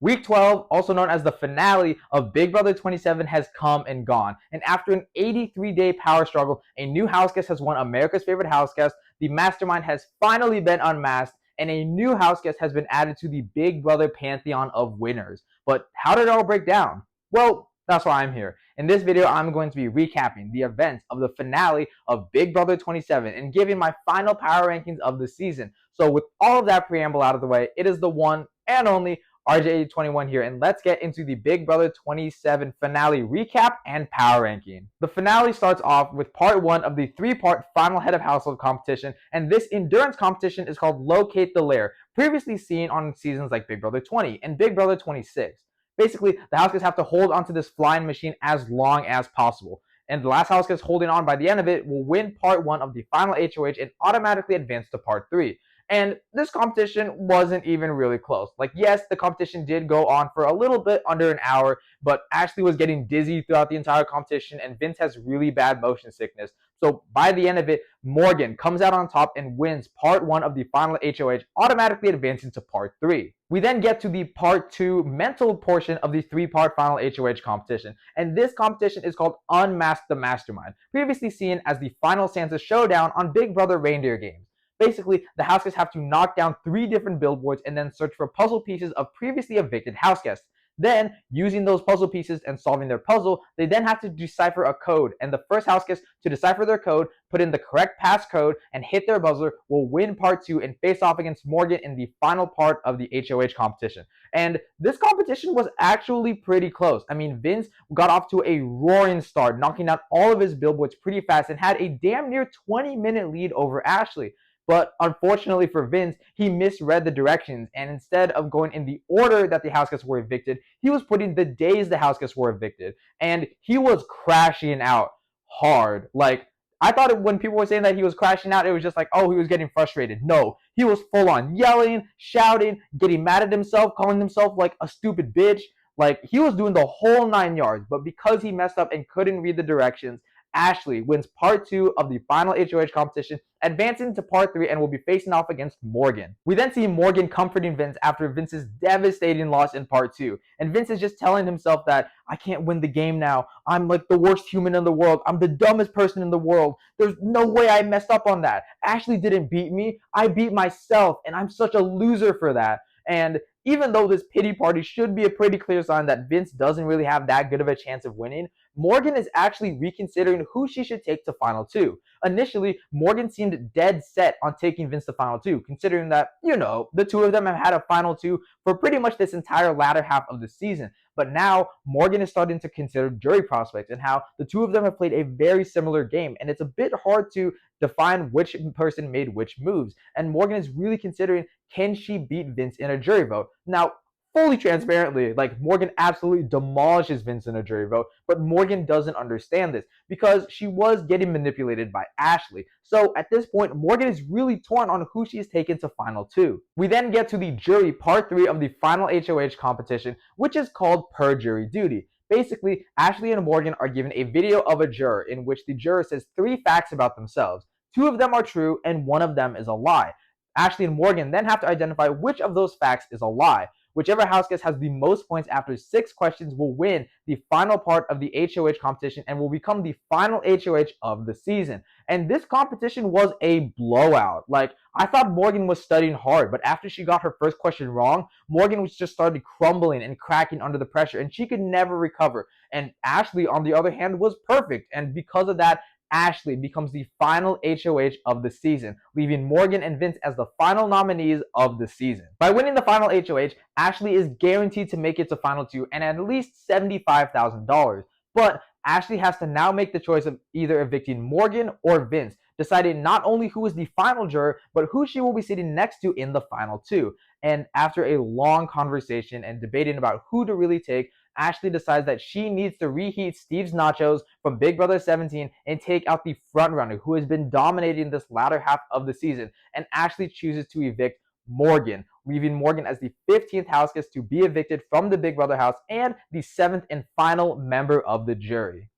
Week 12, also known as the finale of Big Brother 27, has come and gone. And after an 83-day power struggle, a new house guest has won America's favorite house guest. The mastermind has finally been unmasked, and a new house guest has been added to the Big Brother pantheon of winners. But how did it all break down? Well, that's why I'm here. In this video, I'm going to be recapping the events of the finale of Big Brother 27 and giving my final power rankings of the season. So with all of that preamble out of the way, it is the one and only RJ21 here, and let's get into the Big Brother 27 finale recap and power ranking. The finale starts off with part 1 of the 3-part final head of household competition, and this endurance competition is called Locate the Lair, previously seen on seasons like Big Brother 20 and Big Brother 26. Basically, the house guests have to hold onto this flying machine as long as possible, and the last house guest holding on by the end of it will win part 1 of the final HOH and automatically advance to part 3. And this competition wasn't even really close. Like, yes, the competition did go on for a little bit under an hour, but Ashley was getting dizzy throughout the entire competition, and Vince has really bad motion sickness. So by the end of it, Morgan comes out on top and wins part 1 of the final HOH, automatically advancing to part 3. We then get to the part 2 mental portion of the 3-part final HOH competition, and this competition is called Unmask the Mastermind, previously seen as the Final Santa Showdown on Big Brother Reindeer Games. Basically, the house guests have to knock down 3 different billboards and then search for puzzle pieces of previously evicted house guests. Then, using those puzzle pieces and solving their puzzle, they then have to decipher a code, and the first house guest to decipher their code, put in the correct passcode, and hit their buzzer will win part 2 and face off against Morgan in the final part of the HOH competition. And this competition was actually pretty close. I mean, Vince got off to a roaring start, knocking out all of his billboards pretty fast and had a damn near 20-minute lead over Ashley. But unfortunately for Vince, he misread the directions, and instead of going in the order that the house guests were evicted, he was putting the days the house guests were evicted, and he was crashing out hard. Like, I thought when people were saying that he was crashing out, it was just like, oh, he was getting frustrated. No, he was full on yelling, shouting, getting mad at himself, calling himself like a stupid bitch. Like, he was doing the whole 9 yards, but because he messed up and couldn't read the directions, Ashley wins part 2 of the final HOH competition, advancing to part 3 and will be facing off against Morgan. We then see Morgan comforting Vince after Vince's devastating loss in part 2. And Vince is just telling himself that, I can't win the game now. I'm like the worst human in the world. I'm the dumbest person in the world. There's no way I messed up on that. Ashley didn't beat me. I beat myself, and I'm such a loser for that. And even though this pity party should be a pretty clear sign that Vince doesn't really have that good of a chance of winning, Morgan is actually reconsidering who she should take to Final 2. Initially, Morgan seemed dead set on taking Vince to Final 2, considering that, the two of them have had a Final 2 for pretty much this entire latter half of the season. But now, Morgan is starting to consider jury prospects and how the two of them have played a very similar game, and it's a bit hard to define which person made which moves. And Morgan is really considering, can she beat Vince in a jury vote? Now, fully transparently, like, Morgan absolutely demolishes Vince in a jury vote, but Morgan doesn't understand this because she was getting manipulated by Ashley. So at this point, Morgan is really torn on who she's taken to Final 2. We then get to the jury part 3 of the final HOH competition, which is called Per Jury Duty. Basically, Ashley and Morgan are given a video of a juror in which the juror says 3 facts about themselves. 2 of them are true and 1 of them is a lie. Ashley and Morgan then have to identify which of those facts is a lie. Whichever house guest has the most points after 6 questions will win the final part of the HOH competition and will become the final HOH of the season. And this competition was a blowout. Like, I thought Morgan was studying hard, but after she got her first question wrong, Morgan was just started crumbling and cracking under the pressure, and she could never recover. And Ashley, on the other hand, was perfect. And because of that, Ashley becomes the final HOH of the season, leaving Morgan and Vince as the final nominees of the season. By winning the final HOH, Ashley is guaranteed to make it to Final 2 and at least $75,000. But Ashley has to now make the choice of either evicting Morgan or Vince, deciding not only who is the final juror, but who she will be sitting next to in the Final 2. And after a long conversation and debating about who to really take, Ashley decides that she needs to reheat Steve's nachos from Big Brother 17 and take out the frontrunner who has been dominating this latter half of the season. And Ashley chooses to evict Morgan, leaving Morgan as the 15th house guest to be evicted from the Big Brother house and the 7th and final member of the jury.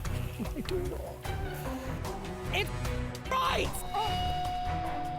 It's right!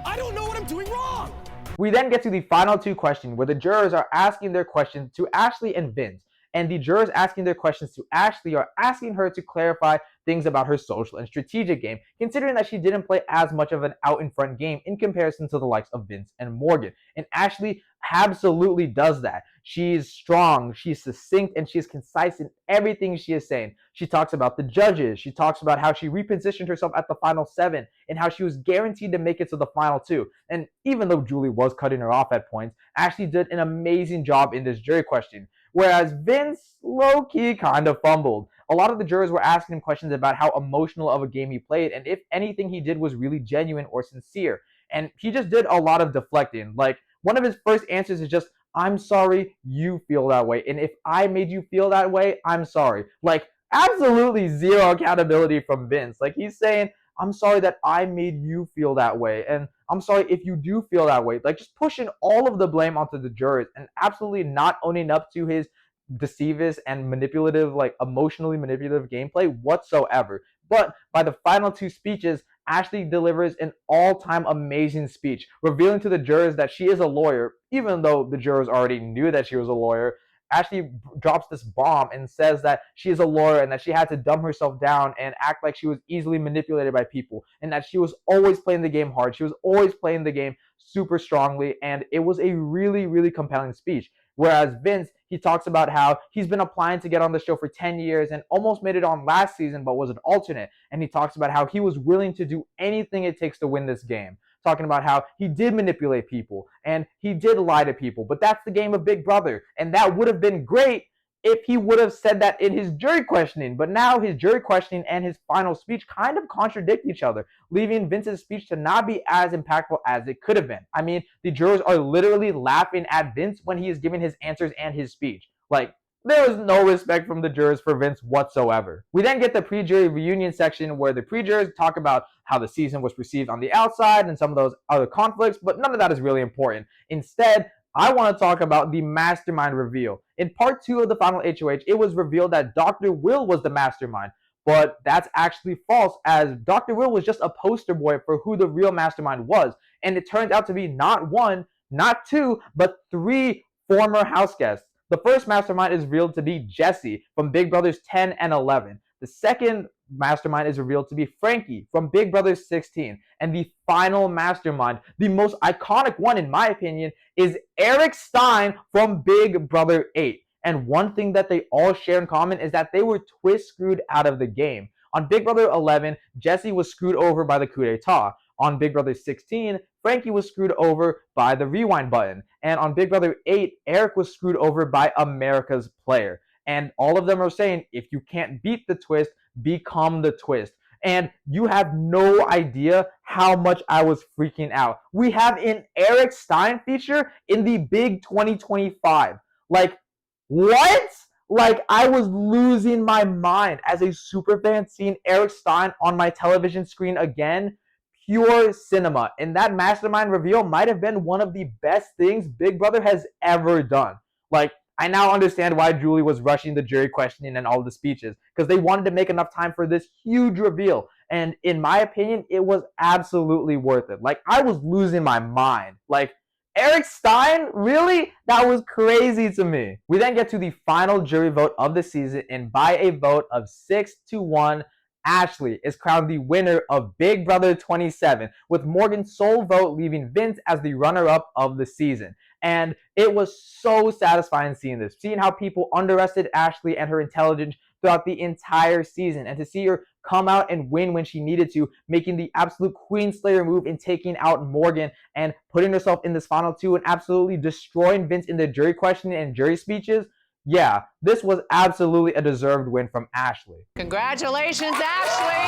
I don't know what I'm doing wrong! We then get to the final two questions where the jurors are asking their questions to Ashley and Vince. And the jurors asking their questions to Ashley are asking her to clarify things about her social and strategic game, considering that she didn't play as much of an out in front game in comparison to the likes of Vince and Morgan. And Ashley absolutely does that. She's strong, she's succinct, and she's concise in everything she is saying. She talks about the judges, she talks about how she repositioned herself at the final 7 and how she was guaranteed to make it to the final 2. And even though Julie was cutting her off at points, Ashley did an amazing job in this jury question. Whereas Vince low-key kind of fumbled. A lot of the jurors were asking him questions about how emotional of a game he played and if anything he did was really genuine or sincere. And he just did a lot of deflecting. Like, one of his first answers is just, I'm sorry you feel that way. And if I made you feel that way, I'm sorry. Like, absolutely zero accountability from Vince. Like, he's saying, I'm sorry that I made you feel that way. And I'm sorry if you do feel that way. Like, just pushing all of the blame onto the jurors and absolutely not owning up to his deceivious and manipulative, like emotionally manipulative gameplay whatsoever. But by the final two speeches, Ashley delivers an all-time amazing speech, revealing to the jurors that she is a lawyer, even though the jurors already knew that she was a lawyer. Ashley drops this bomb and says that she is a lawyer and that she had to dumb herself down and act like she was easily manipulated by people and that she was always playing the game hard. She was always playing the game super strongly, and it was a really, really compelling speech. Whereas Vince, he talks about how he's been applying to get on the show for 10 years and almost made it on last season but was an alternate. And he talks about how he was willing to do anything it takes to win this game. Talking about how he did manipulate people and he did lie to people, but that's the game of Big Brother. And that would have been great if he would have said that in his jury questioning. But now his jury questioning and his final speech kind of contradict each other, leaving Vince's speech to not be as impactful as it could have been. I mean, the jurors are literally laughing at Vince when he is giving his answers and his speech. Like, there was no respect from the jurors for Vince whatsoever. We then get the pre-jury reunion section where the pre-jurors talk about how the season was perceived on the outside and some of those other conflicts, but none of that is really important. Instead, I want to talk about the mastermind reveal. In part 2 of the final HOH, it was revealed that Dr. Will was the mastermind, but that's actually false, as Dr. Will was just a poster boy for who the real mastermind was, and it turns out to be not 1, not 2, but 3 former house guests. The first mastermind is revealed to be Jesse from Big Brothers 10 and 11. The second mastermind is revealed to be Frankie from Big Brothers 16. And the final mastermind, the most iconic one in my opinion, is Eric Stein from Big Brother 8. And one thing that they all share in common is that they were twist screwed out of the game. On Big Brother 11, Jesse was screwed over by the coup d'etat. On Big Brother 16, Frankie was screwed over by the rewind button. And on Big Brother 8, Eric was screwed over by America's player. And all of them are saying, if you can't beat the twist, become the twist. And you have no idea how much I was freaking out. We have an Eric Stein feature in the Big 2025. Like, what? Like, I was losing my mind as a super fan seeing Eric Stein on my television screen again. Pure cinema. And that mastermind reveal might have been one of the best things Big Brother has ever done. Like, I now understand why Julie was rushing the jury questioning and all the speeches, because they wanted to make enough time for this huge reveal. And in my opinion, it was absolutely worth it. Like, I was losing my mind. Like, Eric Stein? Really? That was crazy to me. We then get to the final jury vote of the season, and by a vote of 6-1, Ashley is crowned the winner of Big Brother 27, with Morgan's sole vote leaving Vince as the runner-up of the season. And it was so satisfying seeing this, seeing how people underestimated Ashley and her intelligence throughout the entire season, and to see her come out and win when she needed to, making the absolute Queen Slayer move and taking out Morgan and putting herself in this final 2 and absolutely destroying Vince in the jury questioning and jury speeches. Yeah, this was absolutely a deserved win from Ashley. Congratulations, Ashley!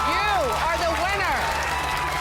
You are the winner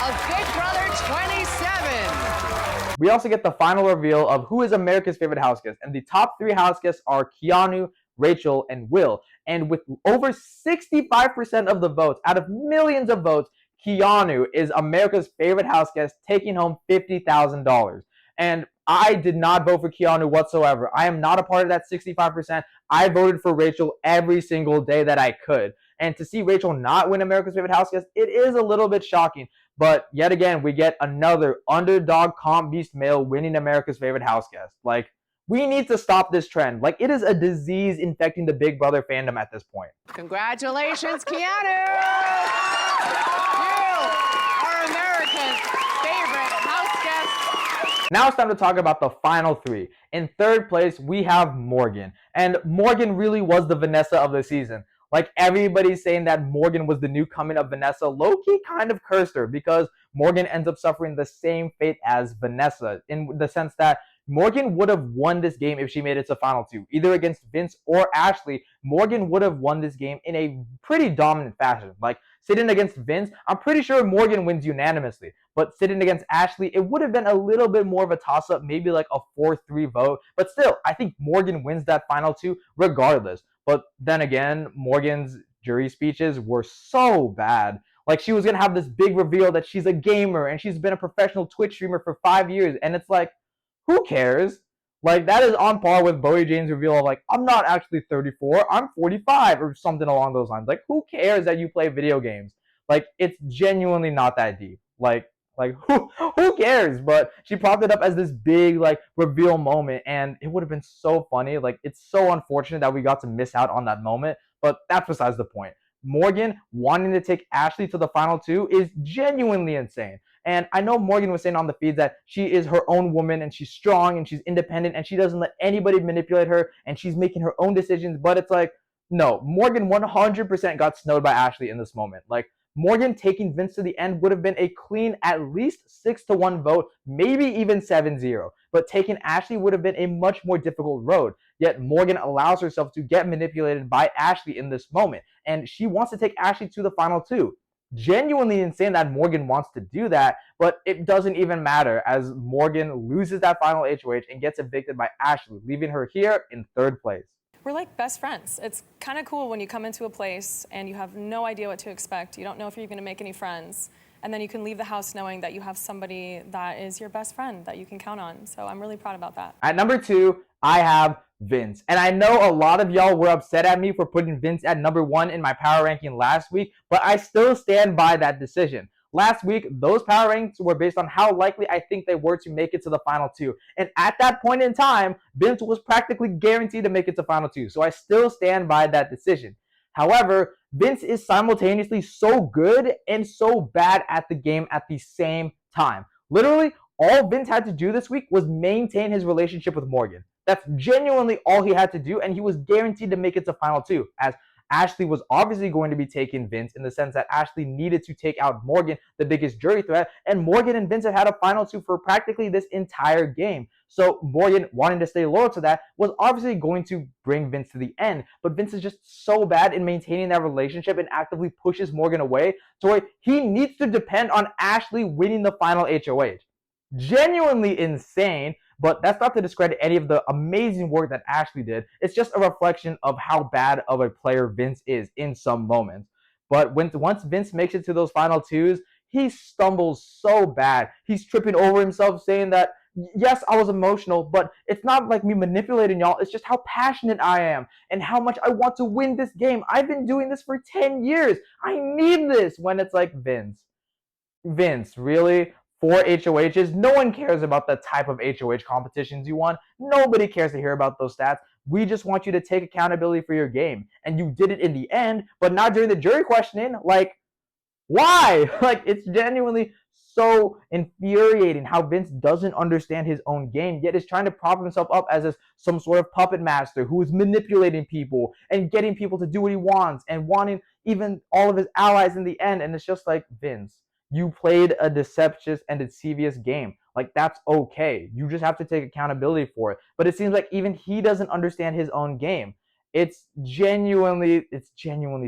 of Big Brother 27. We also get the final reveal of who is America's favorite house guest, and the top 3 house guests are Keanu, Rachel, and Will. And with over 65% of the votes, out of millions of votes, Keanu is America's favorite house guest, taking home $50,000. And I did not vote for Keanu whatsoever. I am not a part of that 65%. I voted for Rachel every single day that I could. And to see Rachel not win America's favorite house guest, it is a little bit shocking. But yet again, we get another underdog comp beast male winning America's favorite house guest. Like, we need to stop this trend. Like, it is a disease infecting the Big Brother fandom at this point. Congratulations, Keanu! You are America's favorite house guest. Now it's time to talk about the final three. In third place, we have Morgan. And Morgan really was the Vanessa of the season. Like, everybody's saying that Morgan was the new coming of Vanessa. Low-key kind of cursed her because Morgan ends up suffering the same fate as Vanessa, in the sense that Morgan would have won this game if she made it to final two, either against Vince or Ashley. Morgan would have won this game in a pretty dominant fashion. Like, sitting against Vince, I'm pretty sure Morgan wins unanimously. But sitting against Ashley, it would have been a little bit more of a toss-up, maybe like a 4-3 vote. But still, I think Morgan wins that final two regardless. But then again, Morgan's jury speeches were so bad. Like, she was going to have this big reveal that she's a gamer and she's been a professional Twitch streamer for 5 years. And it's like, who cares? Like, that is on par with Bowie Jane's reveal of, like, I'm not actually 34, I'm 45, or something along those lines. Like, who cares that you play video games? Like, it's genuinely not that deep. Like who cares? But she propped it up as this big, like, reveal moment, and it would have been so funny. Like, it's so unfortunate that we got to miss out on that moment, but that's besides the point. Morgan wanting to take Ashley to the final two is genuinely insane. And I know Morgan was saying on the feed that she is her own woman and she's strong and she's independent and she doesn't let anybody manipulate her and she's making her own decisions. But it's like, no, Morgan 100% got snowed by Ashley in this moment. Like, Morgan taking Vince to the end would have been a clean at least 6-1 vote, maybe even 7-0. But taking Ashley would have been a much more difficult road. Yet Morgan allows herself to get manipulated by Ashley in this moment. And she wants to take Ashley to the final two. Genuinely insane that Morgan wants to do that, but it doesn't even matter as Morgan loses that final HOH and gets evicted by Ashley, leaving her here in third place. We're like best friends. It's kind of cool when you come into a place and you have no idea what to expect. You don't know if you're going to make any friends. And then you can leave the house knowing that you have somebody that is your best friend that you can count on. So I'm really proud about that. At number two, I have Vince. And I know a lot of y'all were upset at me for putting Vince at number one in my power ranking last week, but I still stand by that decision. Last week, those power ranks were based on how likely I think they were to make it to the final two. And at that point in time, Vince was practically guaranteed to make it to final two. So I still stand by that decision. However, Vince is simultaneously so good and so bad at the game at the same time. Literally, all Vince had to do this week was maintain his relationship with Morgan. That's genuinely all he had to do, and he was guaranteed to make it to final two, as Ashley was obviously going to be taking Vince in the sense that Ashley needed to take out Morgan, the biggest jury threat, and Morgan and Vince have had a final two for practically this entire game. So Morgan, wanting to stay loyal to that, was obviously going to bring Vince to the end. But Vince is just so bad in maintaining that relationship and actively pushes Morgan away to where he needs to depend on Ashley winning the final HOH. Genuinely insane. But that's not to discredit any of the amazing work that Ashley did. It's just a reflection of how bad of a player Vince is in some moments. But once Vince makes it to those final twos, he stumbles so bad. He's tripping over himself saying that, yes, I was emotional, but it's not like me manipulating y'all. It's just how passionate I am and how much I want to win this game. I've been doing this for 10 years. I need this. When it's like, Vince, really? 4 HOHs. No one cares about the type of HOH competitions you won. Nobody cares to hear about those stats. We just want you to take accountability for your game. And you did it in the end, but not during the jury questioning. Like, why? Like, it's genuinely so infuriating how Vince doesn't understand his own game, yet is trying to prop himself up as some sort of puppet master who is manipulating people and getting people to do what he wants and wanting even all of his allies in the end. And it's just like, Vince, you played a deceptious and devious game. Like, that's okay. You just have to take accountability for it. But it seems like even he doesn't understand his own game. It's genuinely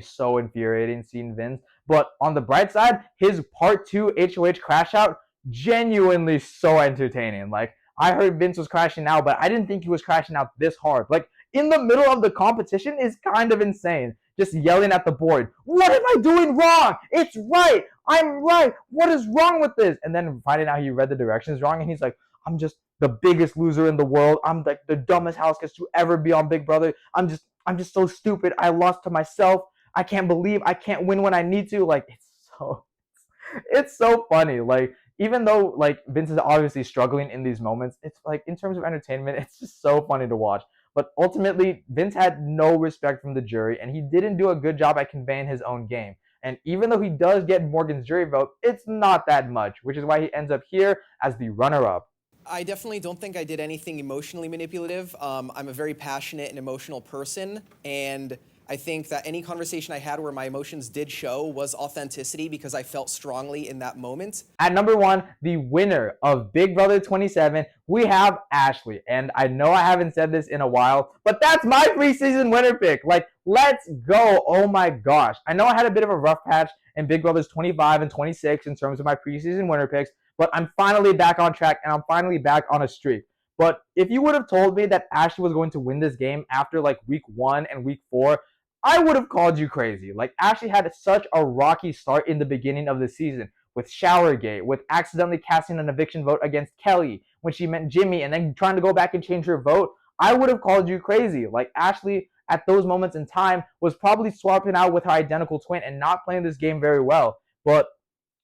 so infuriating seeing Vince. But on the bright side, his part 2 HOH crash out, genuinely so entertaining. Like, I heard Vince was crashing out, but I didn't think he was crashing out this hard. Like, in the middle of the competition is kind of insane. Just yelling at the board, what am I doing wrong? It's right. I'm right. What is wrong with this? And then finding out he read the directions wrong, and he's like, I'm just the biggest loser in the world. I'm like the dumbest house guest to ever be on Big Brother. I'm just so stupid. I lost to myself. I can't believe I can't win when I need to. Like, It's so funny. Like, even though like Vince is obviously struggling in these moments, it's like in terms of entertainment, it's just so funny to watch. But ultimately, Vince had no respect from the jury, and he didn't do a good job at conveying his own game. And even though he does get Morgan's jury vote, it's not that much, which is why he ends up here as the runner-up. I definitely don't think I did anything emotionally manipulative. I'm a very passionate and emotional person, and I think that any conversation I had where my emotions did show was authenticity because I felt strongly in that moment. At number 1, the winner of Big Brother 27, we have Ashley. And I know I haven't said this in a while, but that's my preseason winner pick. Like, let's go. Oh my gosh. I know I had a bit of a rough patch in Big Brothers 25 and 26 in terms of my preseason winner picks, but I'm finally back on track and I'm finally back on a streak. But if you would have told me that Ashley was going to win this game after like week 1 and week 4, I would have called you crazy. Like, Ashley had such a rocky start in the beginning of the season with Showergate, with accidentally casting an eviction vote against Kelly when she meant Jimmy and then trying to go back and change her vote. I would have called you crazy. Like, Ashley, at those moments in time, was probably swapping out with her identical twin and not playing this game very well. But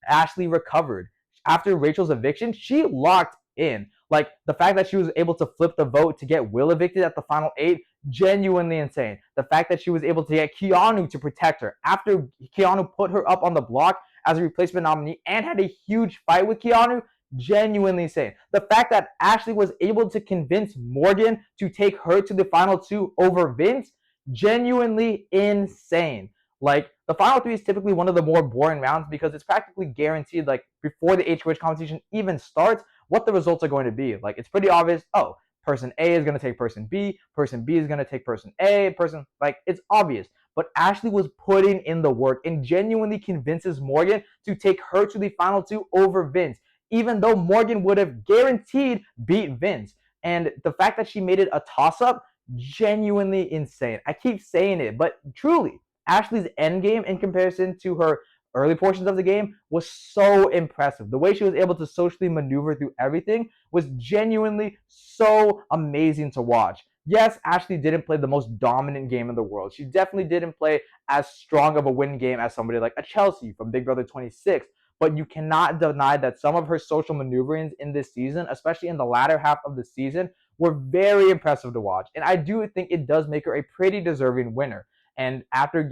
Ashley recovered. After Rachel's eviction, she locked in. Like, the fact that she was able to flip the vote to get Will evicted at the final 8, genuinely insane. The fact that she was able to get Keanu to protect her after Keanu put her up on the block as a replacement nominee and had a huge fight with Keanu, genuinely insane. The fact that Ashley was able to convince Morgan to take her to the final 2 over Vince, genuinely insane. Like, the final 3 is typically one of the more boring rounds because it's practically guaranteed, like, before the HOH competition even starts, what the results are going to be. Like, it's pretty obvious, oh, person A is going to take person B is going to take person A, like, it's obvious. But Ashley was putting in the work and genuinely convinces Morgan to take her to the final 2 over Vince, even though Morgan would have guaranteed beat Vince. And the fact that she made it a toss-up, genuinely insane. I keep saying it, but truly, Ashley's endgame in comparison to her early portions of the game was so impressive. The way she was able to socially maneuver through everything was genuinely so amazing to watch. Yes, Ashley didn't play the most dominant game in the world. She definitely didn't play as strong of a win game as somebody like a Chelsea from Big Brother 26. But you cannot deny that some of her social maneuverings in this season, especially in the latter half of the season, were very impressive to watch. And I do think it does make her a pretty deserving winner. And after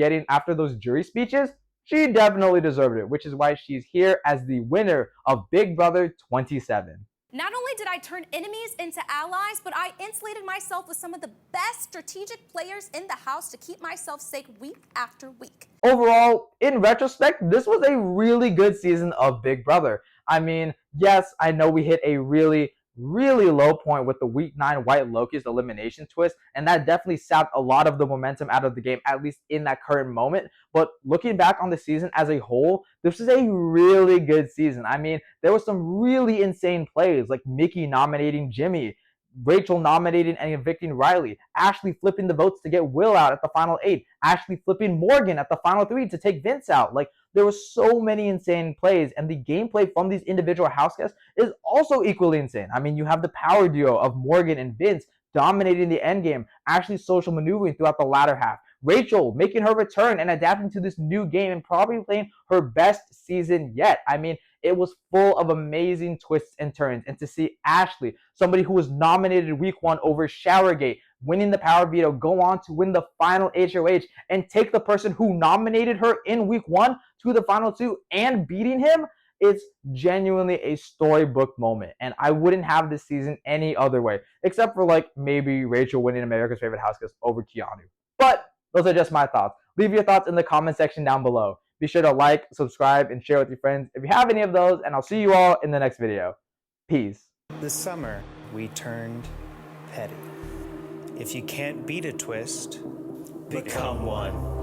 those jury speeches, she definitely deserved it, which is why she's here as the winner of Big Brother 27. Not only did I turn enemies into allies, but I insulated myself with some of the best strategic players in the house to keep myself safe week after week. Overall, in retrospect, this was a really good season of Big Brother. I mean, yes, I know we hit a really low point with the week 9 White Locust elimination twist, and that definitely sapped a lot of the momentum out of the game, at least in that current moment. But looking back on the season as a whole, this is a really good season. I mean, there were some really insane plays, like Mickey nominating Jimmy, Rachel nominating and evicting Riley, Ashley flipping the votes to get Will out at the final 8, Ashley flipping Morgan at the final 3 to take Vince out. Like, there were so many insane plays, and the gameplay from these individual house guests is also equally insane. I mean, you have the power duo of Morgan and Vince dominating the endgame, Ashley's social maneuvering throughout the latter half, Rachel making her return and adapting to this new game and probably playing her best season yet. I mean, it was full of amazing twists and turns. And to see Ashley, somebody who was nominated week 1 over Showergate, winning the power veto, go on to win the final HOH and take the person who nominated her in week 1 to the final 2 and beating him, it's genuinely a storybook moment. And I wouldn't have this season any other way, except for like maybe Rachel winning America's Favorite House Guest over Keanu. But those are just my thoughts. Leave your thoughts in the comment section down below. Be sure to like, subscribe, and share with your friends if you have any of those, and I'll see you all in the next video. Peace. This summer, we turned petty. If you can't beat a twist, become one.